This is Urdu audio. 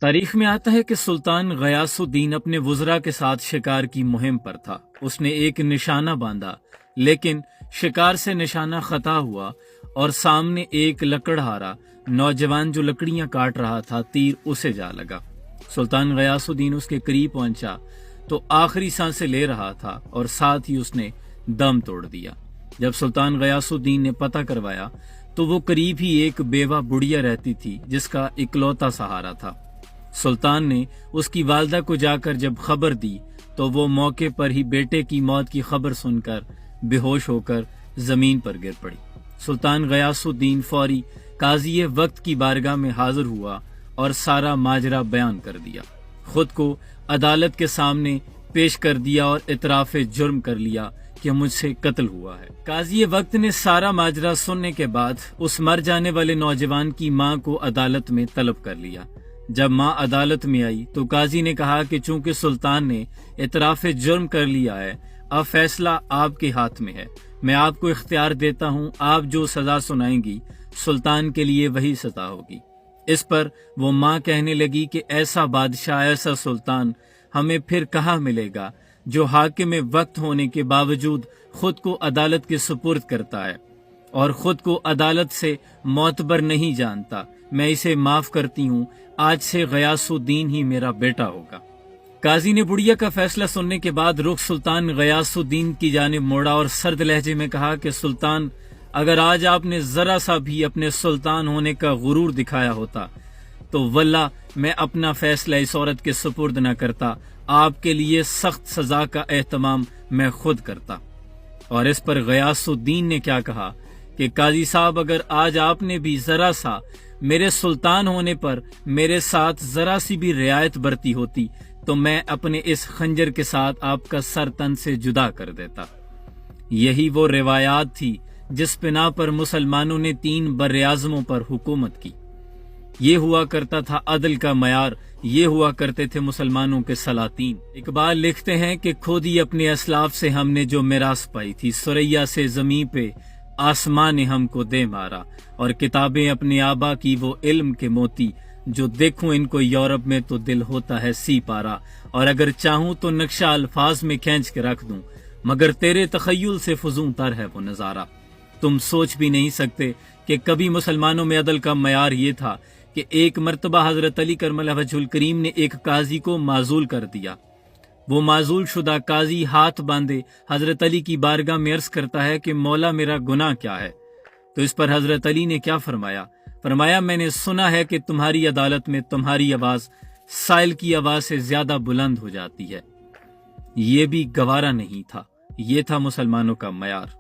تاریخ میں آتا ہے کہ سلطان غیاث الدین اپنے وزراء کے ساتھ شکار کی مہم پر تھا۔ اس نے ایک نشانہ باندھا، لیکن شکار سے نشانہ خطا ہوا اور سامنے ایک لکڑہارا نوجوان جو لکڑیاں کاٹ رہا تھا، تیر اسے جا لگا۔ سلطان غیاث الدین اس کے قریب پہنچا تو آخری سانسیں لے رہا تھا اور ساتھ ہی اس نے دم توڑ دیا۔ جب سلطان غیاث الدین نے پتہ کروایا تو وہ قریب ہی ایک بیوہ بڑھیا رہتی تھی جس کا اکلوتا سہارا تھا۔ سلطان نے اس کی والدہ کو جا کر جب خبر دی تو وہ موقع پر ہی بیٹے کی موت کی خبر سن کر بے ہوش ہو کر زمین پر گر پڑی۔ سلطان غیاث الدین فوری قاضی وقت کی بارگاہ میں حاضر ہوا اور سارا ماجرا بیان کر دیا، خود کو عدالت کے سامنے پیش کر دیا اور اعتراف جرم کر لیا کہ مجھ سے قتل ہوا ہے۔ قاضی وقت نے سارا ماجرا سننے کے بعد اس مر جانے والے نوجوان کی ماں کو عدالت میں طلب کر لیا۔ جب ماں عدالت میں آئی تو قاضی نے کہا کہ چونکہ سلطان نے اعتراف جرم کر لیا ہے، اب فیصلہ آپ کے ہاتھ میں ہے۔ میں آپ کو اختیار دیتا ہوں، آپ جو سزا سنائیں گی سلطان کے لیے وہی سزا ہوگی۔ اس پر وہ ماں کہنے لگی کہ ایسا بادشاہ، ایسا سلطان ہمیں پھر کہاں ملے گا جو حاکم وقت ہونے کے باوجود خود کو عدالت کے سپرد کرتا ہے اور خود کو عدالت سے معتبر نہیں جانتا۔ میں اسے معاف کرتی ہوں، آج سے غیاث الدین ہی میرا بیٹا ہوگا۔ قاضی نے بڑھیا کا فیصلہ سننے کے بعد رخ سلطان غیاث الدین کی جانب موڑا اور سرد لہجے میں کہا کہ سلطان، اگر آج آپ نے ذرا سا بھی اپنے سلطان ہونے کا غرور دکھایا ہوتا تو واللہ میں اپنا فیصلہ اس عورت کے سپرد نہ کرتا، آپ کے لیے سخت سزا کا اہتمام میں خود کرتا۔ اور اس پر غیاث الدین نے کیا کہا کہ قاضی صاحب، اگر آج آپ نے بھی ذرا سا میرے سلطان ہونے پر میرے ساتھ ذرا سی بھی رعایت برتی ہوتی تو میں اپنے اس خنجر کے ساتھ آپ کا سر تن سے جدا کر دیتا۔ یہی وہ روایات تھی جس بنا پر مسلمانوں نے 3 براعظموں پر حکومت کی۔ یہ ہوا کرتا تھا عدل کا معیار، یہ ہوا کرتے تھے مسلمانوں کے سلاطین۔ اقبال لکھتے ہیں کہ کھودی اپنے اسلاف سے ہم نے جو میراث پائی تھی، ثریا سے زمین پہ آسمان نے ہم کو دے مارا، اور کتابیں اپنے آبا کی وہ علم کے موتی، جو دیکھوں ان کو یورپ میں تو دل ہوتا ہے سی پارا، اور اگر چاہوں تو نقشہ الفاظ میں کھینچ کے رکھ دوں، مگر تیرے تخیل سے فزوں تر ہے وہ نظارہ۔ تم سوچ بھی نہیں سکتے کہ کبھی مسلمانوں میں عدل کا معیار یہ تھا کہ ایک مرتبہ حضرت علی کرم اللہ وجہ الکریم نے ایک قاضی کو معزول کر دیا۔ وہ معزول شدہ قاضی ہاتھ باندھے حضرت علی کی بارگاہ میں عرض کرتا ہے کہ مولا میرا گناہ کیا ہے؟ تو اس پر حضرت علی نے کیا فرمایا؟ فرمایا، میں نے سنا ہے کہ تمہاری عدالت میں تمہاری آواز سائل کی آواز سے زیادہ بلند ہو جاتی ہے۔ یہ بھی گوارا نہیں تھا، یہ تھا مسلمانوں کا معیار۔